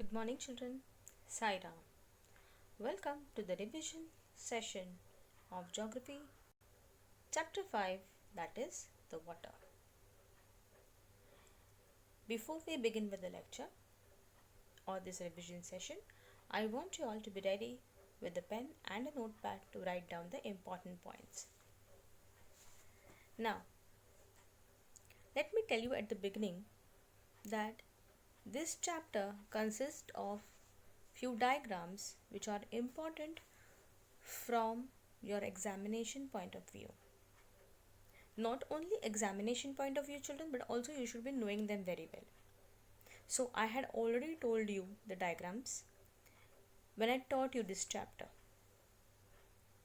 Good morning, children. Sai Ram. Welcome to the revision session of Geography, Chapter 5, that is the water. Before we begin with the lecture or this revision session, I want you all to be ready with a pen and a notepad to write down the important points. Now, let me tell you at the beginning that this chapter consists of few diagrams which are important from your examination point of view. Not only examination point of view, children, but also you should be knowing them very well. So I had already told you the diagrams when I taught you this chapter,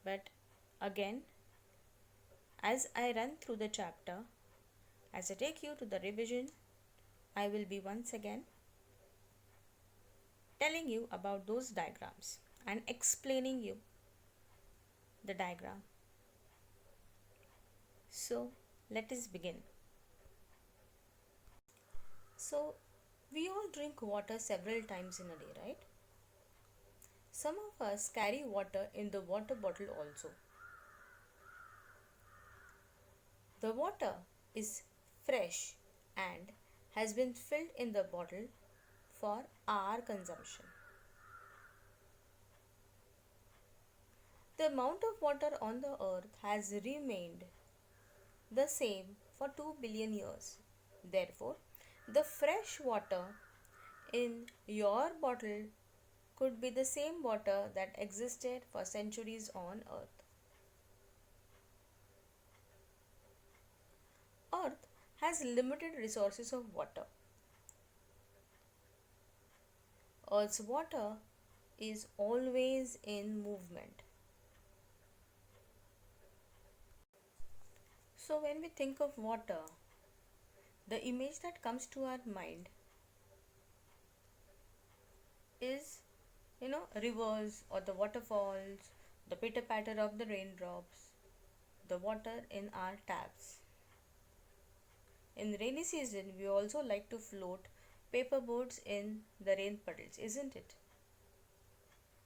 but again, as I run through the chapter, as I take you to the revision, I will be once again telling you about those diagrams and explaining you the diagram. So let us begin. So we all drink water several times in a day, right? Some of us carry water in the water bottle also. The water is fresh and has been filled in the bottle for our consumption. The amount of water on the earth has remained the same for 2 billion years. Therefore, the fresh water in your bottle could be the same water that existed for centuries on earth. Earth has limited resources of water. Earth's water is always in movement. So when we think of water, the image that comes to our mind is, rivers or the waterfalls, the pitter patter of the raindrops, the water in our taps. In rainy season, we also like to float paper boats in the rain puddles, isn't it?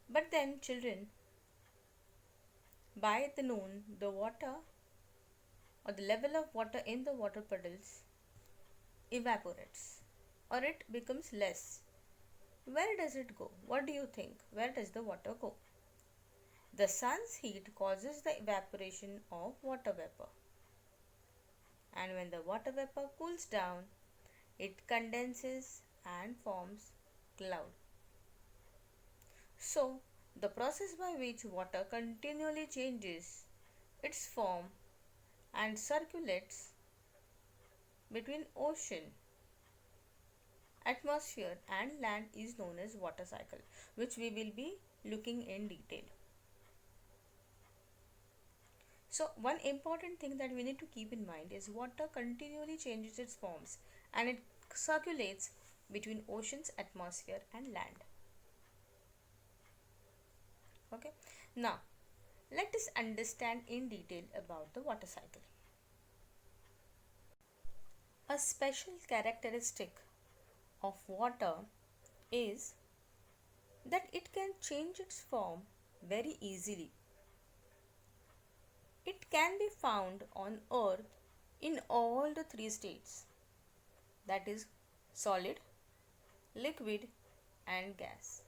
But then, children, by the noon, the water or the level of water in the water puddles evaporates or it becomes less. Where does it go? What do you think? Where does the water go? The sun's heat causes the evaporation of water vapor. And when the water vapor cools down, it condenses and forms cloud. So, the process by which water continually changes its form and circulates between ocean, atmosphere and land is known as water cycle, which we will be looking in detail. So one important thing that we need to keep in mind is water continually changes its forms and it circulates between oceans, atmosphere and land. Okay, now let us understand in detail about the water cycle. A special characteristic of water is that it can change its form very easily. It can be found on earth in all the three states, that is solid, liquid and gas.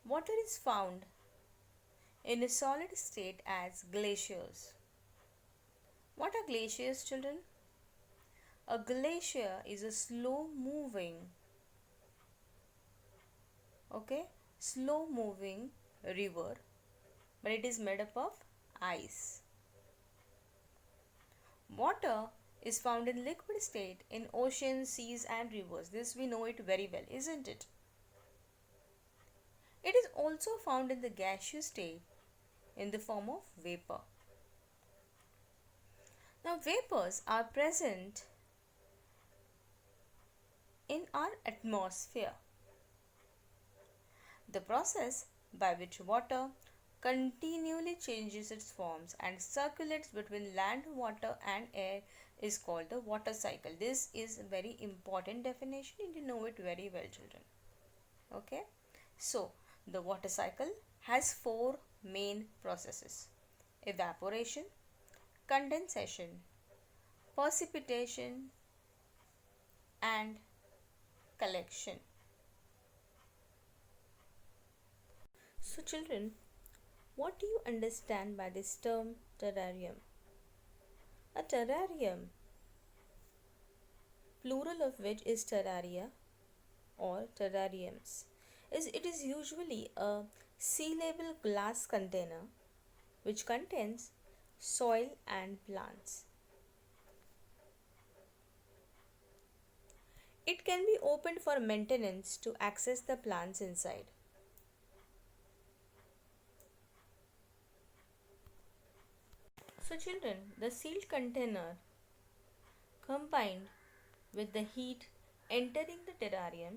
Water is found in a solid state as glaciers. What are glaciers, children? A glacier is a slow moving river, but it is made up of ice. Water is found in liquid state in oceans, seas and rivers. This we know it very well, isn't it? It is also found in the gaseous state in the form of vapor. Now vapors are present in our atmosphere. The process by which water continually changes its forms and circulates between land, water and air is called the water cycle. This is a very important definition and you know it very well, children. Okay, so the water cycle has four main processes: evaporation, condensation, precipitation, and collection. So, children, what do you understand by this term terrarium? A terrarium, plural of which is terraria or terrariums, is usually a sea level glass container which contains soil and plants. It can be opened for maintenance to access the plants inside. So, children, the sealed container combined with the heat entering the terrarium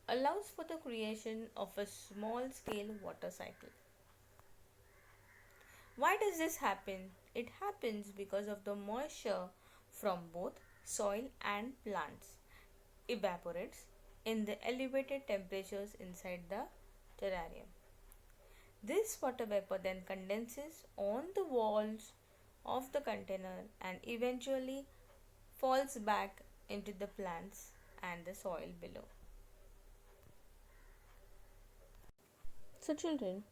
allows for the creation of a small scale water cycle. Why does this happen? It happens because of the moisture from both soil and plants evaporates in the elevated temperatures inside the terrarium. This water vapor then condenses on the walls of the container and eventually falls back into the plants and the soil below. So, children,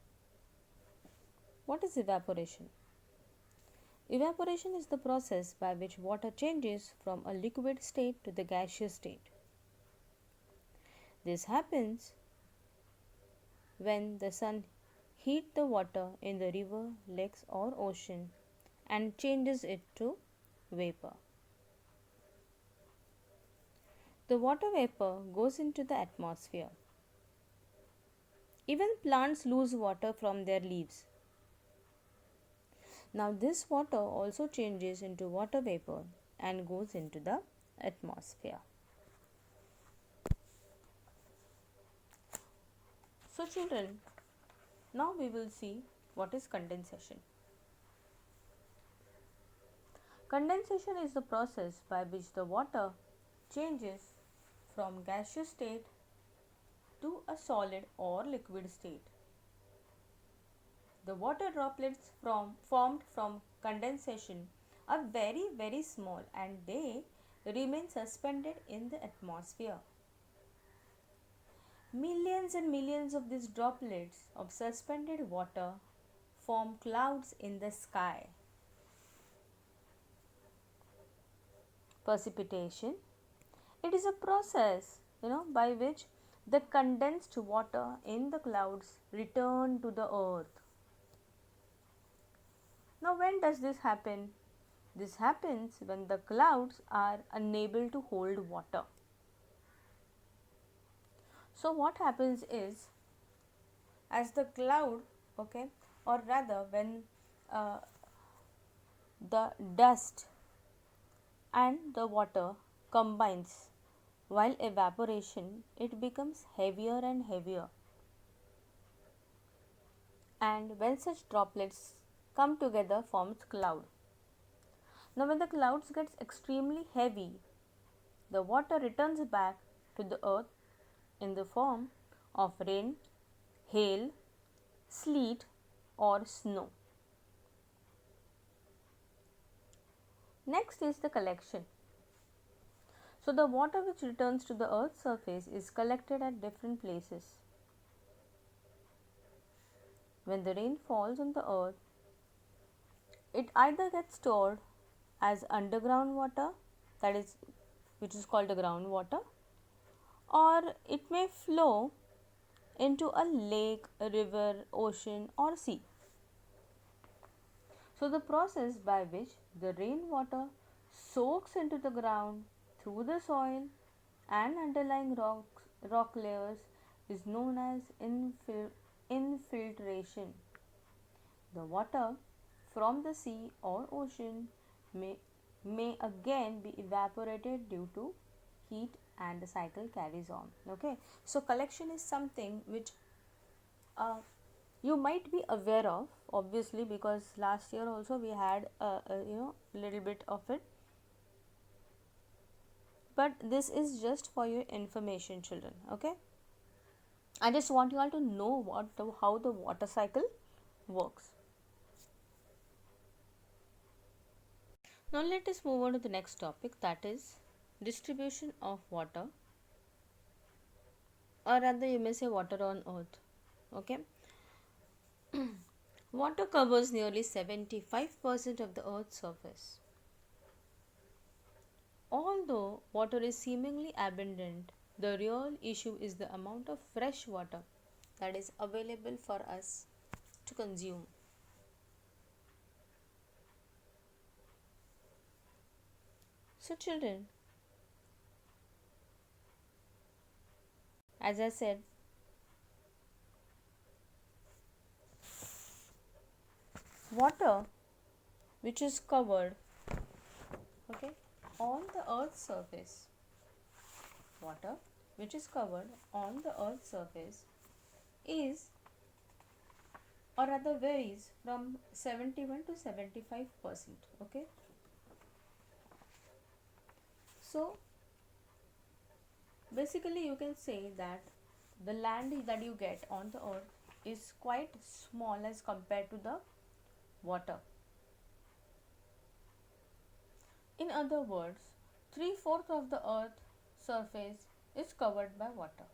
what is evaporation? Evaporation is the process by which water changes from a liquid state to the gaseous state. This happens when the sun heats the water in the river, lakes, or ocean and changes it to vapor. The water vapor goes into the atmosphere. Even plants lose water from their leaves. Now, this water also changes into water vapor and goes into the atmosphere. So, children, now we will see what is condensation. Condensation is the process by which the water changes from gaseous state to a solid or liquid state. The water droplets formed from condensation are very small and they remain suspended in the atmosphere. Millions and millions of these droplets of suspended water form clouds in the sky. Precipitation. It is a process, by which the condensed water in the clouds return to the earth. Now, when does this happen? This happens when the clouds are unable to hold water. So, what happens is, as the cloud, or rather when the dust and the water combines while evaporation, it becomes heavier and heavier. And when such droplets come together forms cloud. Now, when the clouds gets extremely heavy, the water returns back to the earth in the form of rain, hail, sleet or snow. Next is the collection. So, the water which returns to the earth's surface is collected at different places. When the rain falls on the earth, it either gets stored as underground water, which is called the groundwater, or it may flow into a lake, a river, ocean or sea. So, the process by which the rainwater soaks into the ground through the soil and underlying rock layers is known as infiltration. The water from the sea or ocean may again be evaporated due to heat and the cycle carries on. Okay, so collection is something which you might be aware of, obviously, because last year also we had little bit of it. but this is just for your information, children. Okay, I just want you all to know how the water cycle works. Now let us move on to the next topic, that is distribution of water, or rather you may say water on earth. Okay, water covers nearly 75% of the earth's surface. Although water is seemingly abundant, the real issue is the amount of fresh water that is available for us to consume. So children, as I said, water which is covered, okay, on the earth's surface, water which is covered on the earth's surface is, or rather varies from 71 to 75%. Okay, so basically you can say that the land that you get on the earth is quite small as compared to the water. In other words, 3/4 of the earth surface is covered by water,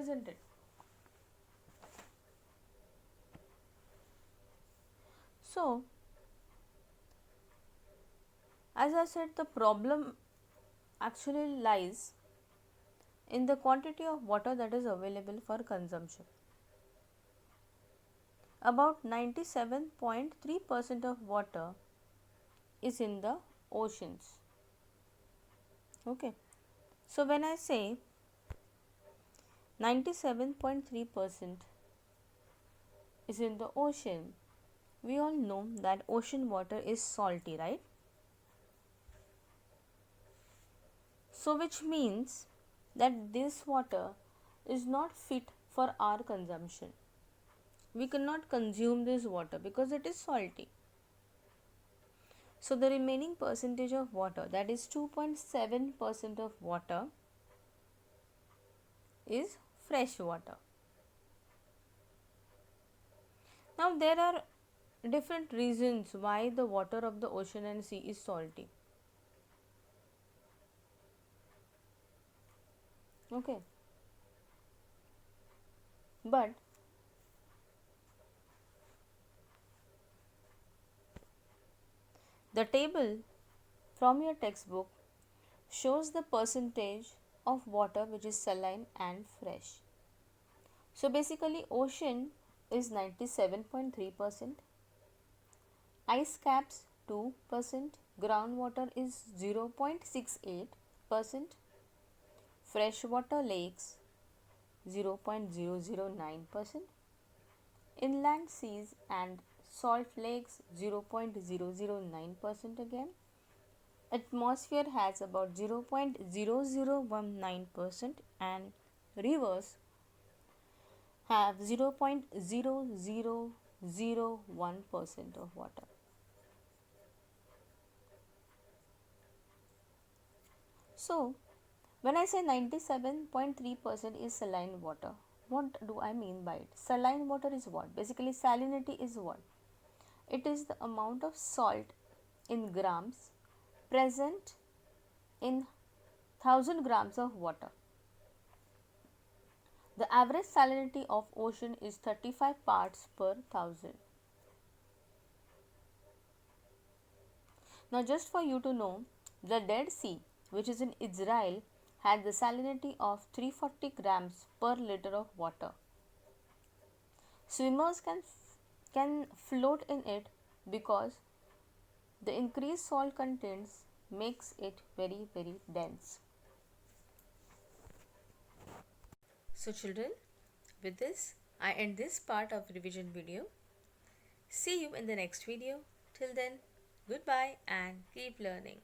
isn't it? So, as I said, the problem actually lies in the quantity of water that is available for consumption. About 97.3% of water is in the oceans. Okay, so when I say 97.3% is in the ocean, we all know that ocean water is salty, right? So which means that this water is not fit for our consumption. We cannot consume this water because it is salty. So the remaining percentage of water, that is 2.7% of water, is fresh water. Now there are different reasons why the water of the ocean and sea is salty. Okay, but the table from your textbook shows the percentage of water which is saline and fresh. So basically ocean is 97.3%, ice caps 2%, groundwater is 0.68%, freshwater lakes 0.009%, inland seas and salt lakes 0.009% again. Atmosphere has about 0.0019% and rivers have 0.0001% of water. So, when I say 97.3% is saline water, what do I mean by it? Saline water is what? Basically, salinity is what? It is the amount of salt in grams present in 1000 grams of water. The average salinity of ocean is 35 parts per thousand. Now just for you to know, the Dead Sea, which is in Israel, had the salinity of 340 grams per liter of water. Swimmers can float in it because the increased salt content makes it very dense. So children, with this I end this part of revision video. See you in the next video. Till then, goodbye and keep learning.